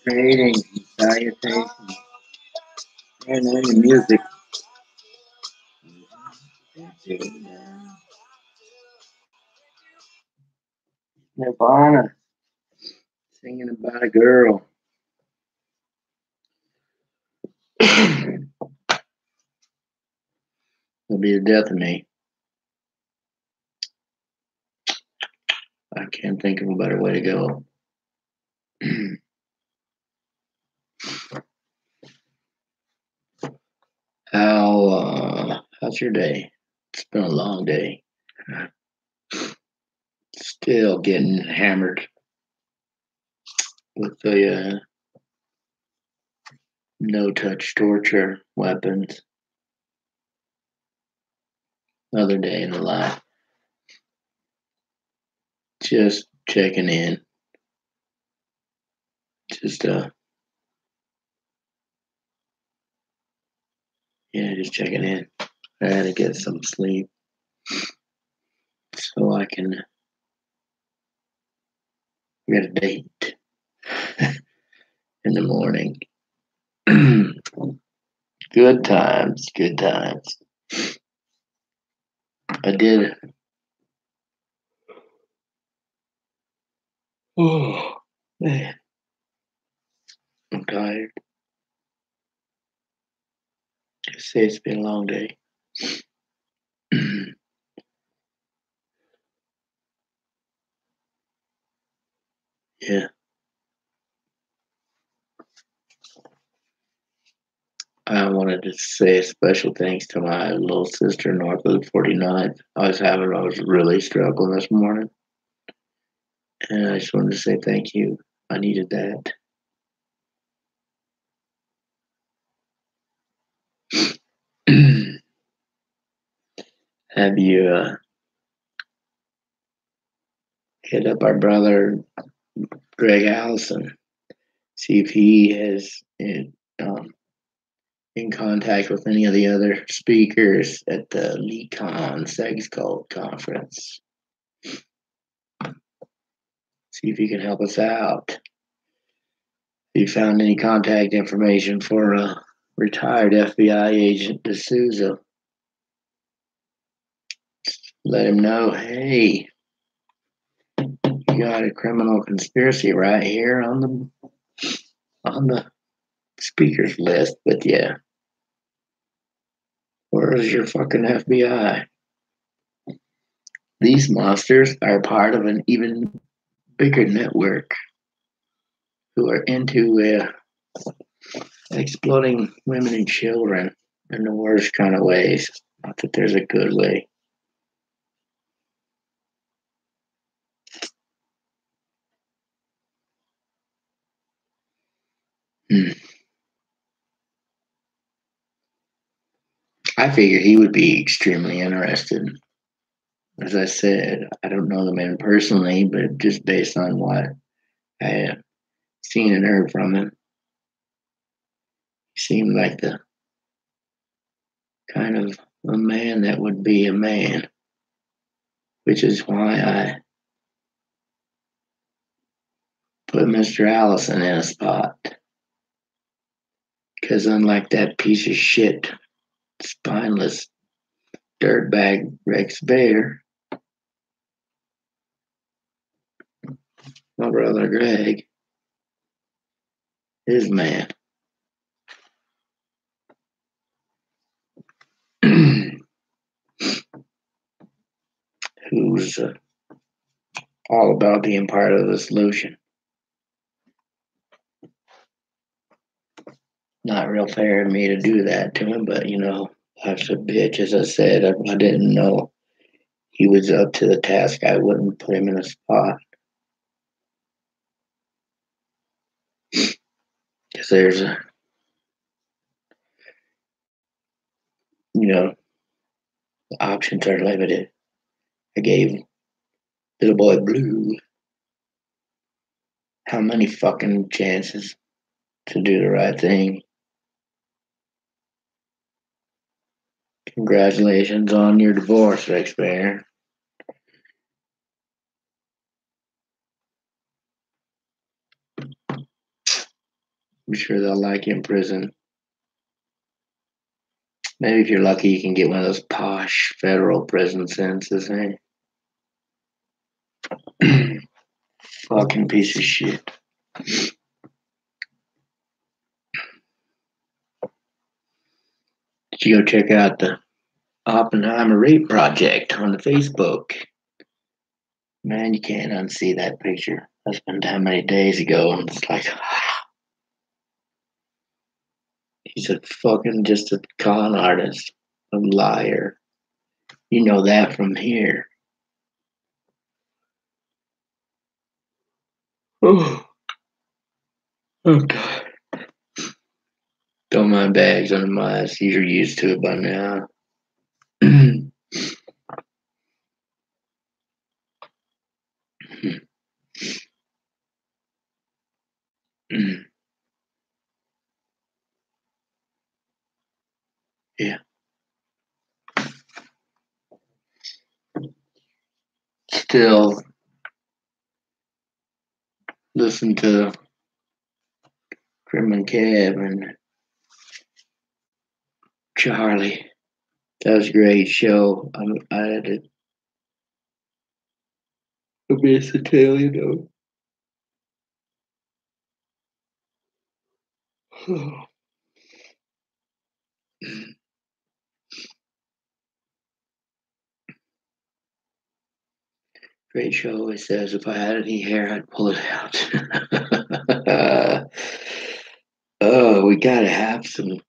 Greetings and salutations. And then the music. Nirvana singing about a girl. It'll be the death of me. I can't think of a better way to go. How's your day? It's been a long day. Still getting hammered with the no-touch torture weapons. Another day in the life. Just checking in. Just just checking in. I had to get some sleep so I can get a date in the morning. Good times, good times. I did. Oh, man. I'm tired. Just say it's been a long day. Yeah. I wanted to say a special thanks to my little sister north of the 49th. I was really struggling this morning. And I just wanted to say thank you. I needed that. Have you hit up our brother Greg Allison? See if he is in contact with any of the other speakers at the LeCon Sex Cult Conference. See if he can help us out. If you found any contact information for a retired FBI agent D'Souza, let him know, hey, you got a criminal conspiracy right here on the speakers list. But yeah, where's your fucking FBI? These monsters are part of an even bigger network who are into exploiting women and children in the worst kind of ways. Not that there's a good way. I figure he would be extremely interested. As I said, I don't know the man personally, but just based on what I have seen and heard from him, he seemed like the kind of a man that would be a man, which is why I put Mr. Allison in a spot. Because unlike that piece of shit, spineless dirtbag Rex Bear, my brother Greg, his man. Who's all about being part of the solution. Not real fair of me to do that to him, but life's a bitch. As I said, I didn't know he was up to the task. I wouldn't put him in a spot. Because there's the options are limited. I gave little boy Blue how many fucking chances to do the right thing. Congratulations on your divorce, Rex Bear. I'm sure they'll like you in prison. Maybe if you're lucky, you can get one of those posh federal prison sentences, eh? Fucking piece of shit. Did you go check out the Oppenheimer Rape Project on the Facebook? Man, you can't unsee that picture. I spent how many days ago, and it's like, he's a fucking just a con artist, a liar. You know that from here. Oh, oh God. Throw my bags under my ass. You're used to it by now. Yeah. Still listen to Crim and Cab and Charlie. That was a great show. I had to miss the tail, Great show. It says if I had any hair, I'd pull it out. Oh, we gotta have some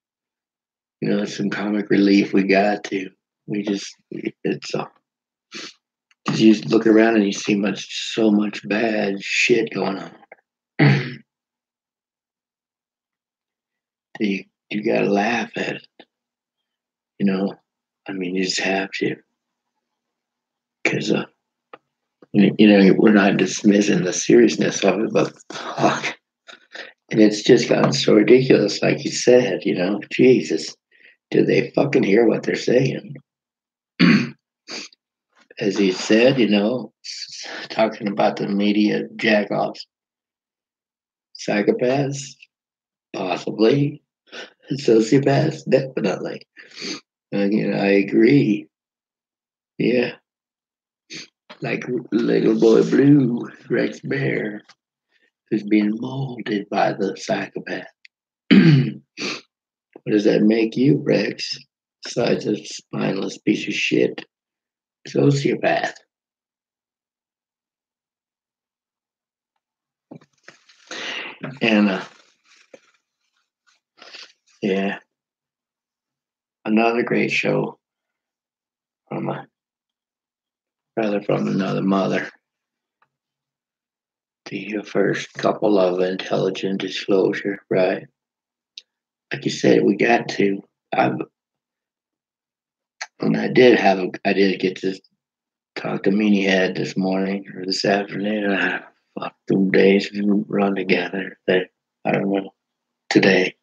comic relief. We got to. We just, it's you look around and you see so much bad shit going on. You gotta laugh at it. You know, I mean, you just have to, because we're not dismissing the seriousness of it, but fuck, and it's just gotten so ridiculous. Like you said, Jesus, do they fucking hear what they're saying? As he said, talking about the media jackoffs, psychopaths, possibly, sociopaths, definitely. I agree. Yeah, like little boy Blue, Rex Bear, who's being molded by the psychopath. What does that make you, Rex? Besides a spineless piece of shit sociopath. And yeah, another great show from from another mother. The first couple of intelligent disclosure, right? Like you said, we got to. I and I did get to talk to Meanie Head this morning or this afternoon. Fuck, 2 days run together. I don't know today.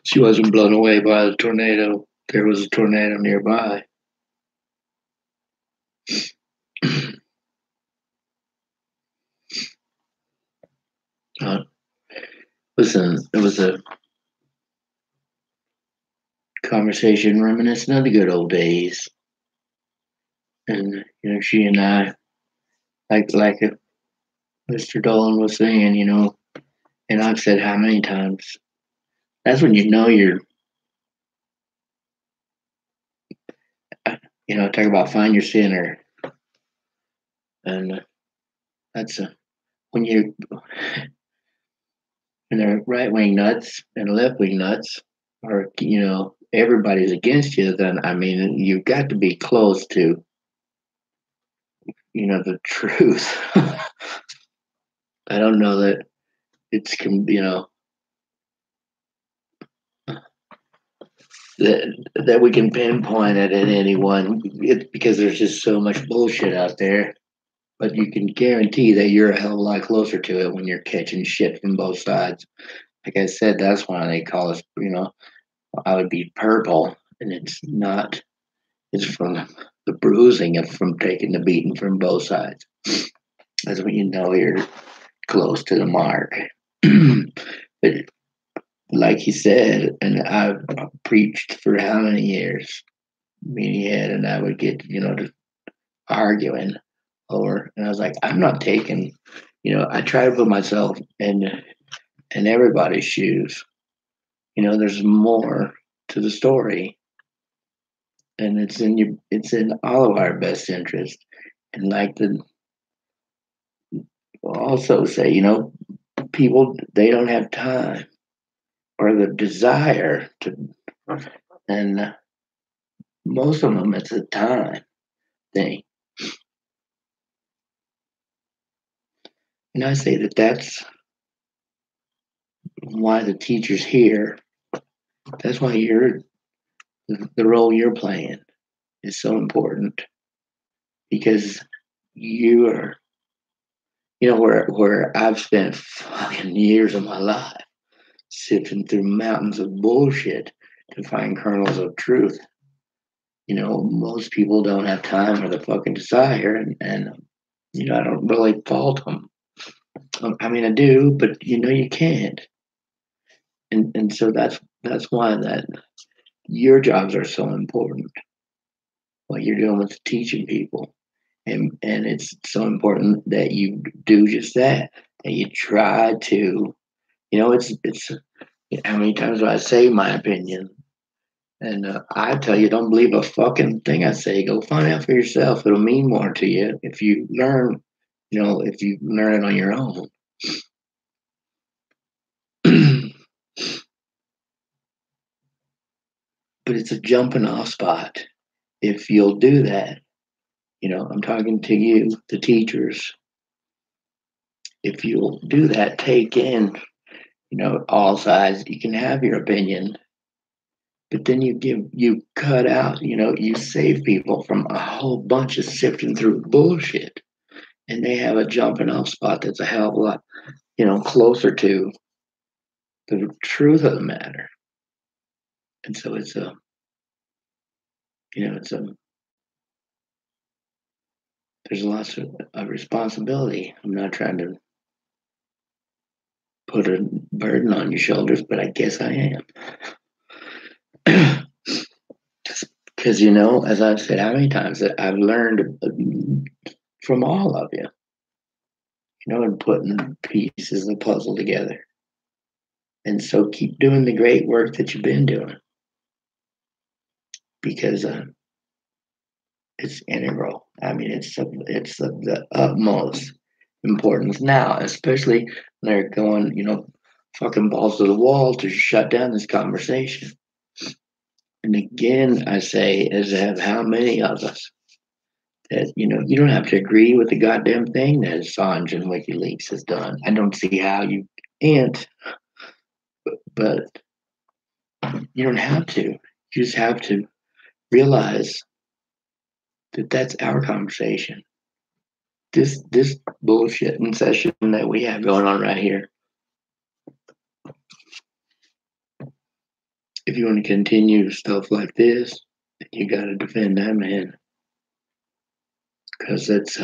She wasn't blown away by the tornado. There was a tornado nearby. Listen, it was a conversation reminiscent of the good old days. And she and I, like Mr. Dolan was saying, and I've said how many times. That's when talk about find your sinner, and that's when you and the right wing nuts and left wing nuts are everybody's against you. Then I mean you've got to be close to the truth. I don't know that it's that we can pinpoint it at anyone because there's just so much bullshit out there. But you can guarantee that you're a hell of a lot closer to it when you're catching shit from both sides. Like I said, that's why they call us, I would be purple, and it's not. It's from the bruising from taking the beating from both sides. That's when you know you're close to the mark. But like he said, and I've preached for how many years? Me and he had, and I would get, to arguing over, and I was like, I'm not taking, I try to put myself in everybody's shoes. There's more to the story, and it's in all of our best interest. And like the also say, people, they don't have time or the desire to, and most of them it's a time thing. And I say that that's why the teacher's here. That's why the role you're playing is so important, because you are, where I've spent fucking years of my life sifting through mountains of bullshit to find kernels of truth. Most people don't have time or the fucking desire, and I don't really fault them. I mean, I do, but you can't, and so that's why that your jobs are so important. What you're doing with teaching people, and it's so important that you do just that. That you try to, it's how many times do I say my opinion? And I tell you, don't believe a fucking thing I say. Go find out for yourself. It'll mean more to you if you learn, if you learn it on your own. But it's a jumping off spot. If you'll do that, I'm talking to you, the teachers. If you'll do that, take in, all sides. You can have your opinion, but then you cut out, you save people from a whole bunch of sifting through bullshit, and they have a jumping off spot that's a hell of a lot, closer to the truth of the matter. And so it's a, it's a, there's lots of responsibility. I'm not trying to put a burden on your shoulders, but I guess I am. Because, as I've said how many times, that I've learned from all of you, and putting pieces of the puzzle together. And so keep doing the great work that you've been doing, because it's integral. I mean, it's of the utmost importance now, especially when they're going, fucking balls to the wall to shut down this conversation. And again, I say, as have how many of us, that you don't have to agree with the goddamn thing that Assange and WikiLeaks has done. I don't see how you can't, but you don't have to. You just have to realize that that's our conversation. This bullshit session that we have going on right here. If you want to continue stuff like this, you got to defend that man, because it's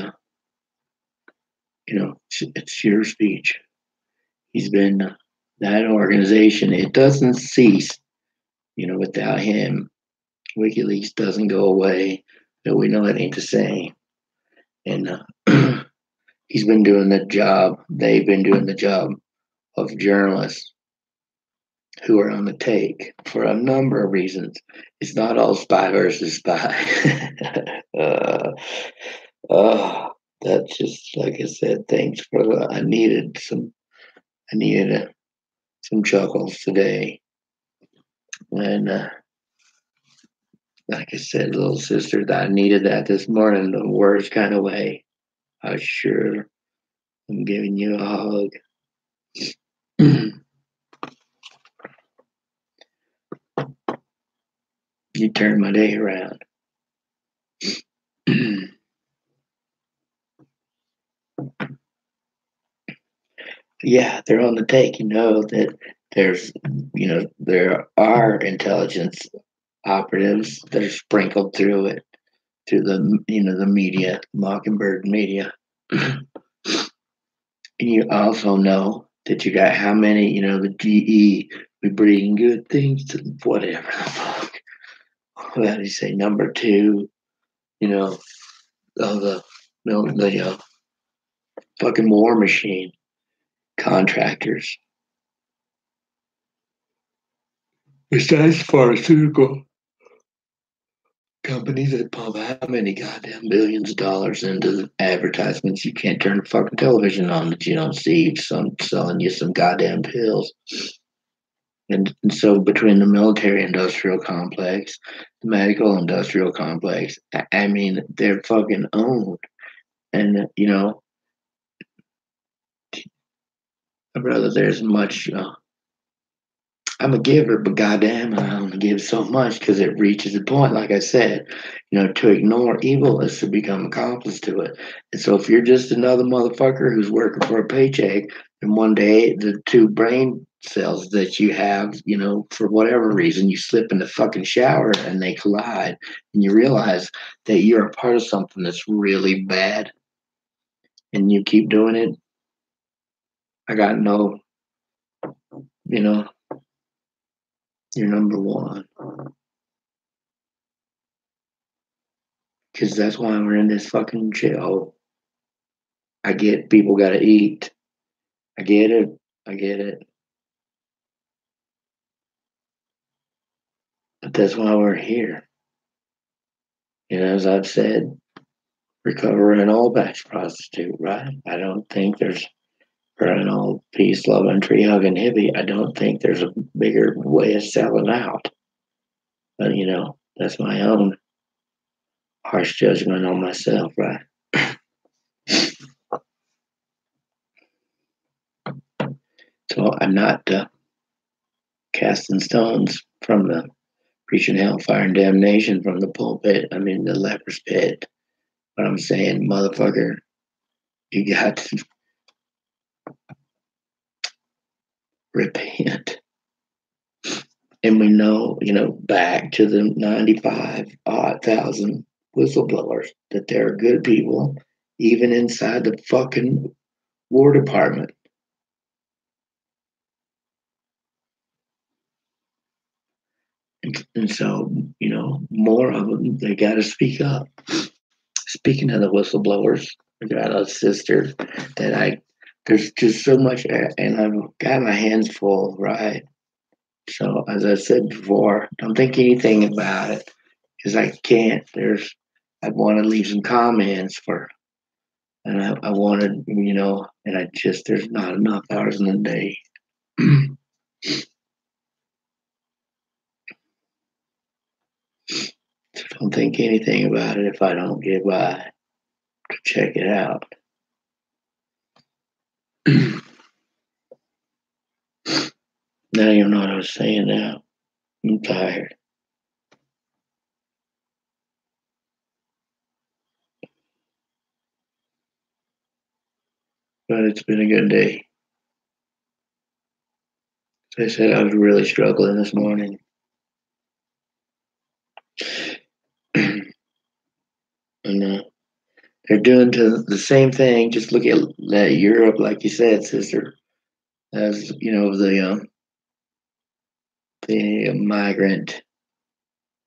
it's your speech. He's been that organization. It doesn't cease, without him. WikiLeaks doesn't go away. But we know it ain't the same. And he's been doing the job. They've been doing the job of journalists who are on the take for a number of reasons. It's not all spy versus spy. That's just, like I said, thanks for I needed some chuckles today. And like I said, little sister, I needed that this morning the worst kind of way. I sure am giving you a hug. You turned my day around. Yeah, they're on the take. That there's, there are intelligence operatives that are sprinkled through to the media, Mockingbird media. And you also know that you got how many, the GE, we bring good things to whatever the fuck. How do you say number two? You know, the fucking war machine contractors. Besides pharmaceutical companies that pump how many goddamn billions of dollars into advertisements, you can't turn the fucking television on that you don't see some selling you some goddamn pills. And so between the military industrial complex, the medical industrial complex, I mean, they're fucking owned. And, brother, there's much I'm a giver, but goddamn, I only give so much because it reaches a point. Like I said, to ignore evil is to become accomplice to it. And so, if you're just another motherfucker who's working for a paycheck, and one day the two brain cells that you have, for whatever reason, you slip in the fucking shower and they collide, and you realize that you're a part of something that's really bad, and you keep doing it. I got no, you're number one. Because that's why we're in this fucking shithole. I get people got to eat. I get it. I get it. But that's why we're here. As I've said, recover an old batch prostitute, right? I don't think there's, for an old peace, love, and tree hugging hippie, I don't think there's a bigger way of selling out. But, that's my own harsh judgment on myself, right? So I'm not casting stones from the preaching hellfire and damnation from the pulpit. I mean, the leper's pit. But I'm saying, motherfucker, you got to repent. And we know, back to the 95,000 whistleblowers that there are good people, even inside the fucking War Department. And so, more of them, they got to speak up. Speaking of the whistleblowers, I got a sister that there's just so much, and I've got my hands full, right? So, as I said before, don't think anything about it because I can't. I want to leave some comments and I wanted, and there's not enough hours in the day. So don't think anything about it if I don't get by to check it out. Now you know what I was saying now. I'm tired. But it's been a good day. As I said, I was really struggling this morning. And they're doing the same thing. Just look at Europe, like you said, sister, as the migrant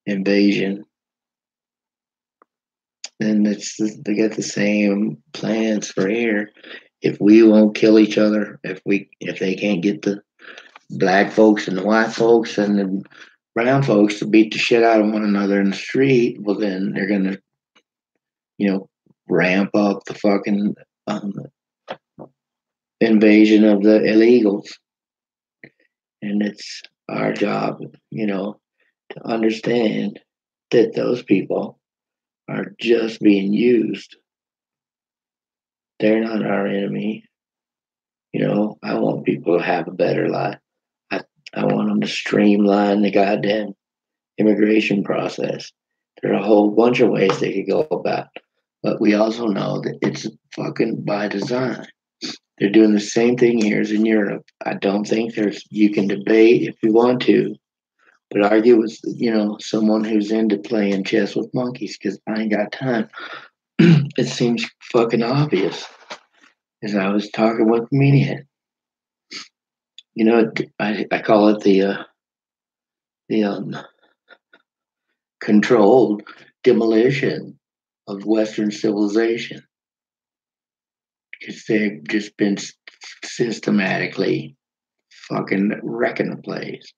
invasion. And they got the same plans for here. If we won't kill each other, if they can't get the black folks and the white folks and the brown folks to beat the shit out of one another in the street, well then they're gonna, ramp up the fucking invasion of the illegals. And it's our job, to understand that those people are just being used. They're not our enemy. I want people to have a better life. I want them to streamline the goddamn immigration process. There are a whole bunch of ways they could go about, but we also know that it's fucking by design. They're doing the same thing here as in Europe. I don't think you can debate if you want to, But argue with, someone who's into playing chess with monkeys because I ain't got time. It seems fucking obvious. As I was talking with Comedian, I call it the controlled demolition of Western civilization because they've just been systematically fucking wrecking the place,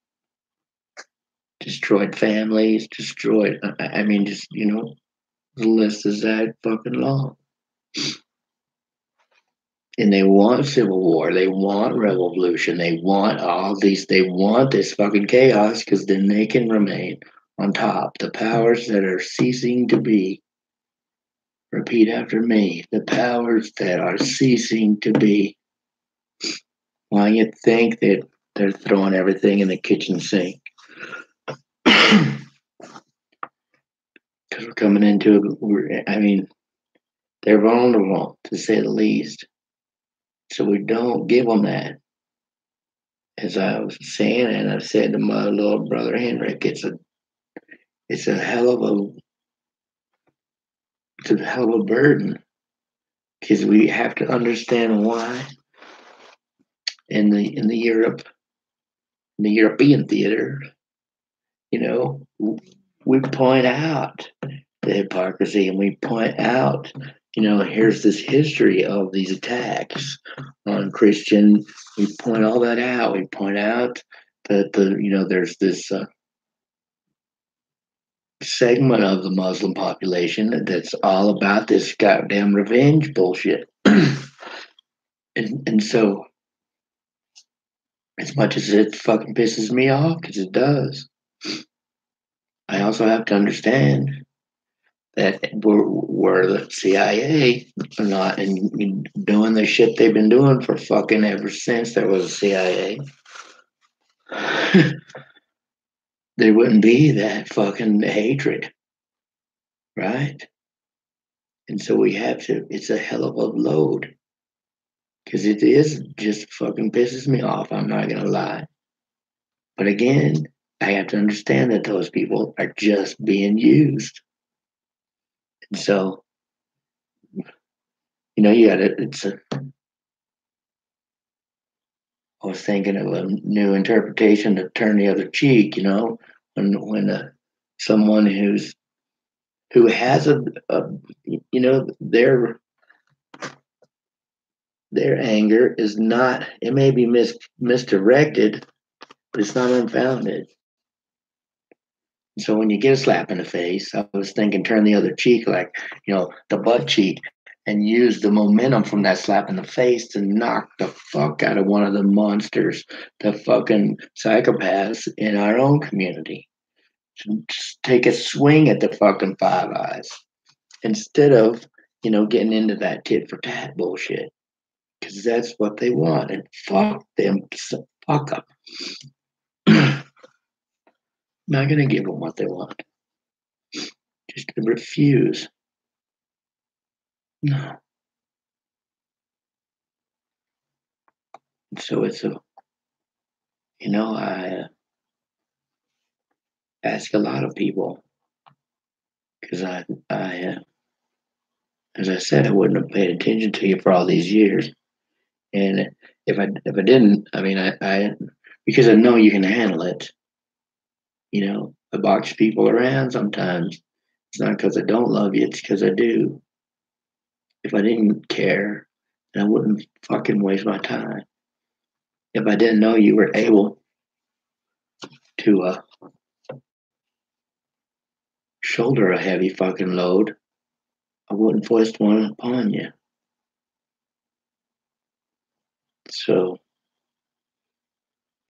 destroyed families, destroyed. I mean, just the list is that fucking long. And they want civil war. They want revolution. They want all these. They want this fucking chaos because then they can remain on top. The powers that are ceasing to be. Repeat after me. The powers that are ceasing to be. Why you think that they're throwing everything in the kitchen sink? Because we're coming into. I mean, they're vulnerable to say the least. So we don't give them that. As I was saying, and I've said to my little brother Henrik, it's a hell of a burden because we have to understand why in the European theater, you know, we point out the hypocrisy and we point out, here's this history of these attacks on Christian. We point all that out. We point out that there's this segment of the Muslim population that's all about this goddamn revenge bullshit. and so, as much as it fucking pisses me off, because it does, I also have to understand that we're the CIA are not and doing the shit they've been doing for fucking ever since there was a CIA. There wouldn't be that fucking hatred, right? And so we have to, it's a hell of a load because it is just fucking pisses me off. I'm not going to lie. But again, I have to understand that those people are just being used. And so, you got to, I was thinking of a new interpretation to turn the other cheek, when someone who has their anger is not, it may be misdirected, but it's not unfounded. So when you get a slap in the face, I was thinking turn the other cheek, like, the butt cheek, and use the momentum from that slap in the face to knock the fuck out of one of the monsters, the fucking psychopaths in our own community. Just take a swing at the fucking Five Eyes instead of, getting into that tit for tat bullshit. Because that's what they want. And fuck them, fuck up. Not going to give them what they want. Just to refuse. No. So it's I ask a lot of people because as I said, I wouldn't have paid attention to you for all these years. And if I didn't, I mean, I because I know you can handle it. I box people around sometimes. It's not because I don't love you, it's because I do. If I didn't care, then I wouldn't fucking waste my time. If I didn't know you were able to shoulder a heavy fucking load, I wouldn't foist one upon you. So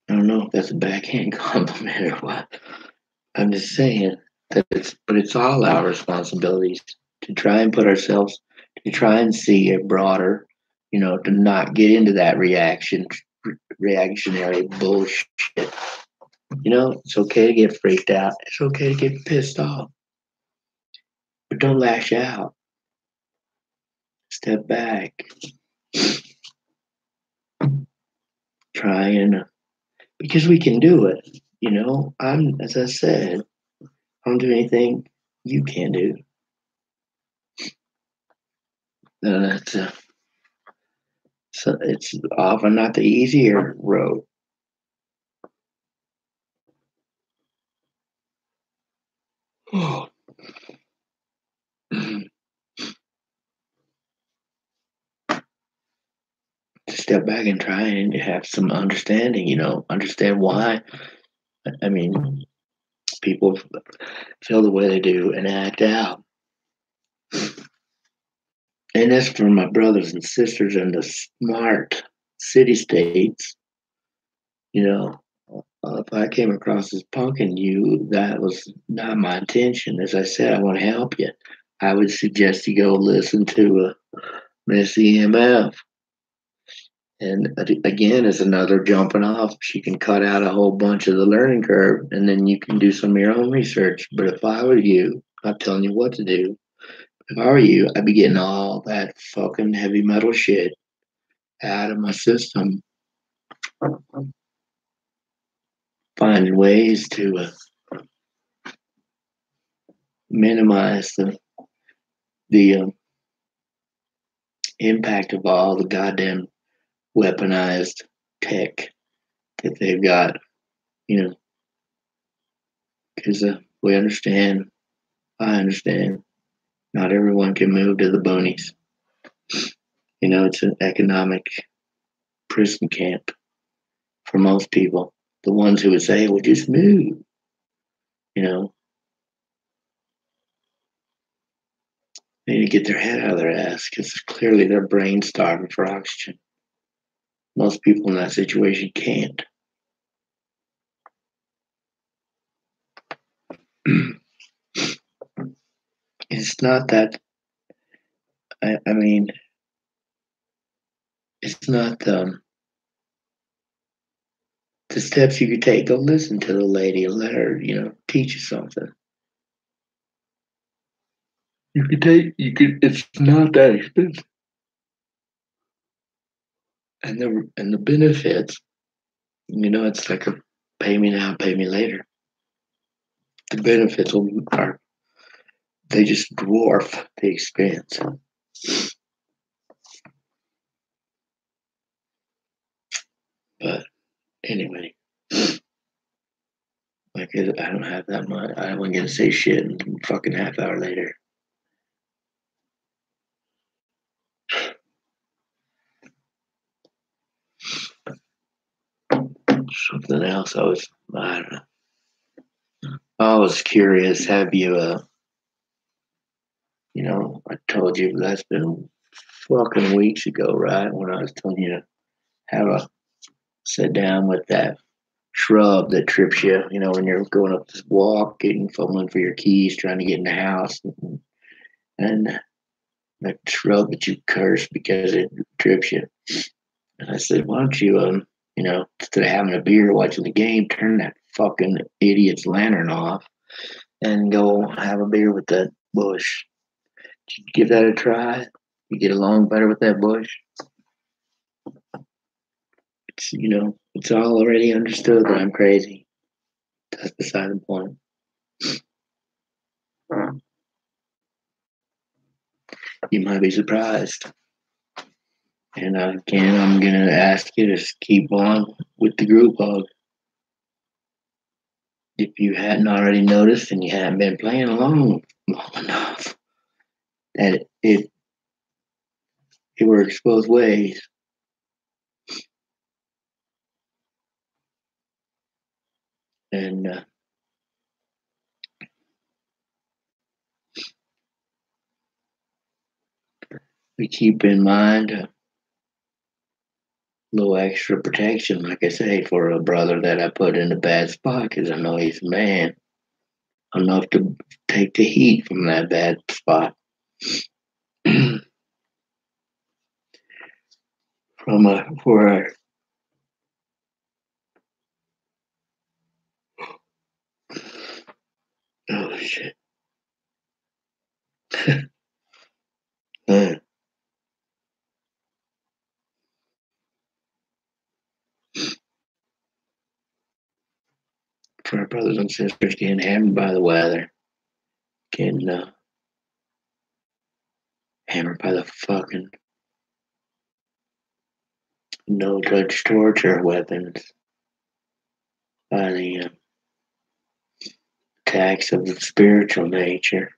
I don't know if that's a backhand compliment or what. I'm just saying that it's all our responsibilities to try and put ourselves, to try and see it broader, to not get into that reactionary bullshit. It's okay to get freaked out. It's okay to get pissed off, but don't lash out. Step back. Try and because we can do it. As I said, I don't do anything you can't do. It's, so it's often not the easier road. To step back and try and have some understanding, understand why. I mean, people feel the way they do and act out. And that's for my brothers and sisters in the smart city states. You know, if I came across as punking you, that was not my intention. As I said, I want to help you. I would suggest you go listen to Miss EMF. And again, is another jumping off. She can cut out a whole bunch of the learning curve, and then you can do some of your own research. But if I were you, I'm not telling you what to do. If I were you, I'd be getting all that fucking heavy metal shit out of my system, finding ways to minimize the impact of all the goddamn weaponized tech that they've got. Because we understand, I understand, not everyone can move to the boonies. It's an economic prison camp for most people. The ones who would say, well, just move, you know, they need to get their head out of their ass because clearly their brain's starving for oxygen. Most people in that situation can't. It's not that, I mean, it's not the steps you could take. Go listen to the lady and let her, teach you something. It's not that expensive. And the benefits, it's like a pay me now, pay me later. The benefits are, they just dwarf the expense. But anyway, like I don't have that much. I wasn't gonna say shit and fucking half hour later. Something else. I don't know. I was curious. Have you, I told you that's been fucking weeks ago, right? When I was telling you to have a sit down with that shrub that trips you, when you're going up this walk, getting fumbling for your keys, trying to get in the house, and that shrub that you curse because it trips you. And I said, why don't you, instead of having a beer watching the game, turn that fucking idiot's lantern off and go have a beer with that bush. Give that a try. You get along better with that bush. It's all already understood that I'm crazy. That's beside the point. You might be surprised. And again, I'm going to ask you to keep on with the group hug. If you hadn't already noticed and you hadn't been playing along long enough, that it works both ways. And we keep in mind a little extra protection, like I say, for a brother that I put in a bad spot because I know he's a man enough to take the heat from that bad spot. For oh shit. for our brothers and sisters getting hammered by the weather, getting hammered by the fucking no touch torture weapons, by the attacks of the spiritual nature.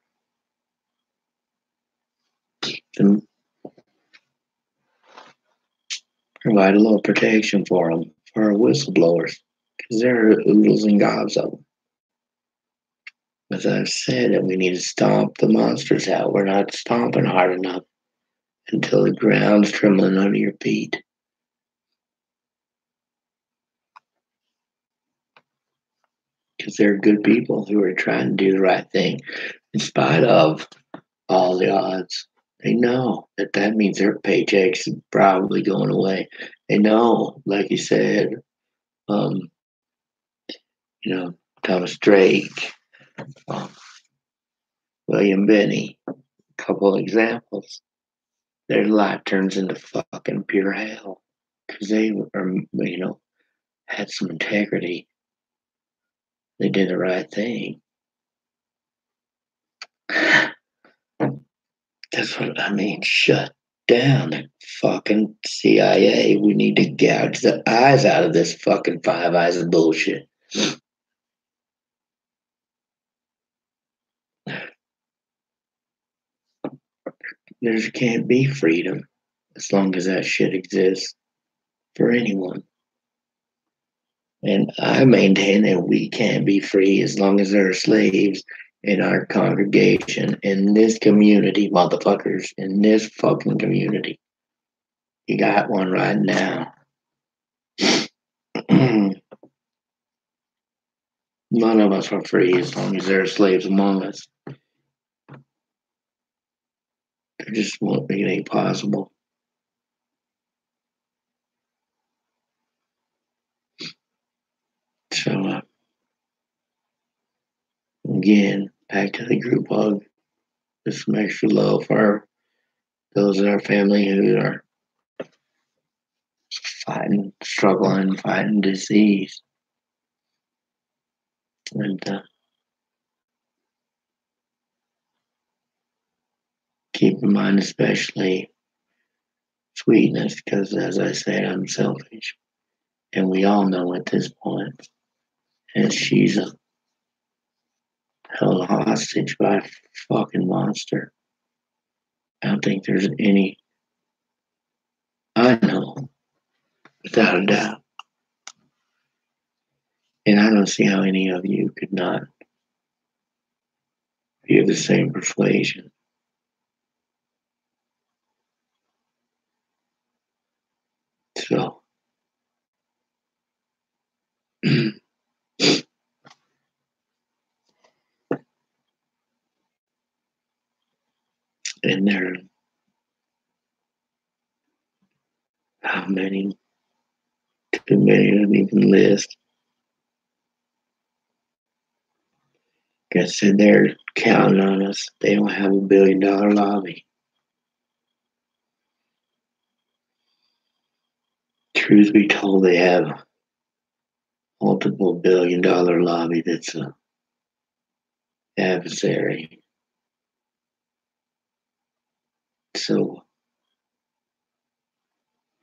And provide a little protection for them, for our whistleblowers, because there are oodles and gobs of them. As I've said, that we need to stomp the monsters out. We're not stomping hard enough until the ground's trembling under your feet. Because they're good people who are trying to do the right thing in spite of all the odds. They know that that means their paycheck's probably going away. They know, like you said, um, Thomas Drake, um, William Benny, a couple of examples. Their life turns into fucking pure hell because they are, had some integrity. They did the right thing. That's what I mean. Shut down the fucking CIA. We need to gouge the eyes out of this fucking Five Eyes of bullshit. There can't be freedom as long as that shit exists for anyone. And I maintain that we can't be free as long as there are slaves in our congregation, in this community, motherfuckers, in this fucking community. You got one right now. None of us are free as long as there are slaves among us. It just won't be any possible. So, again, back to the group hug. Just some extra love for those in our family who are fighting, struggling, fighting disease. And keep in mind, especially sweetness, because as I said, I'm selfish. And we all know at this point, and she's held hostage by a fucking monster. I don't think there's any, I know, without a doubt. And I don't see how any of you could not be of the same persuasion. So, and there, how many, too many to even list. Like I said, they're counting on us. They don't have $1 billion lobby. Truth be told, they have multiple $1 billion lobby that's a adversary. So,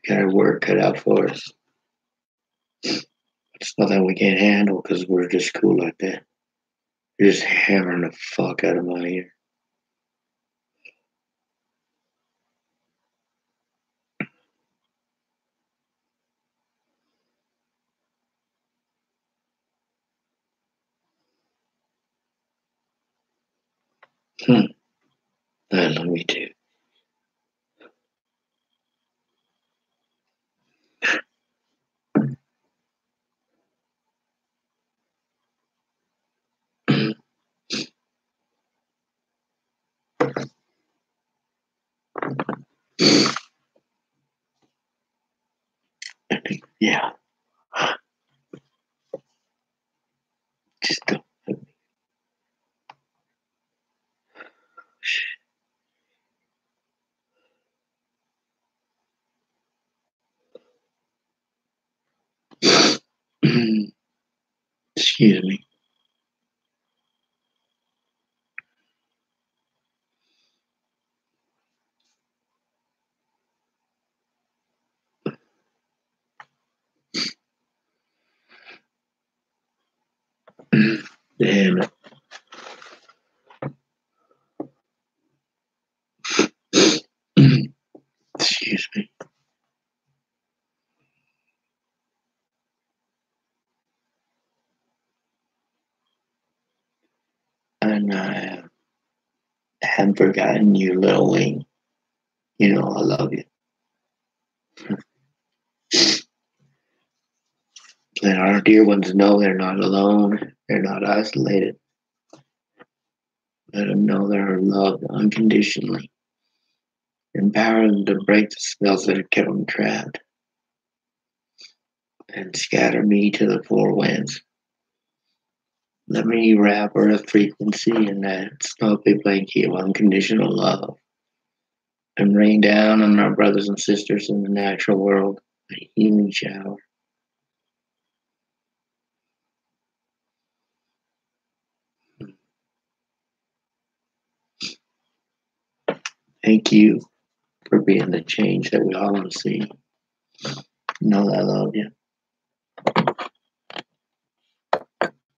got our work cut out for us. It's nothing we can't handle because we're just cool like that. You're just hammering the fuck out of my ear. I love me too. Yeah. Just don't. Excuse me. Damn it. Excuse me. And I haven't forgotten you, little wing. You know I love you. Let our dear ones know they're not alone. They're not isolated. Let them know they're loved unconditionally. Empower them to break the spells that have kept them trapped. And scatter me to the four winds. Let me wrap Earth frequency in that snuggly blanket of unconditional love and rain down on our brothers and sisters in the natural world a healing shower. Thank you for being the change that we all want to see. Know that I love you.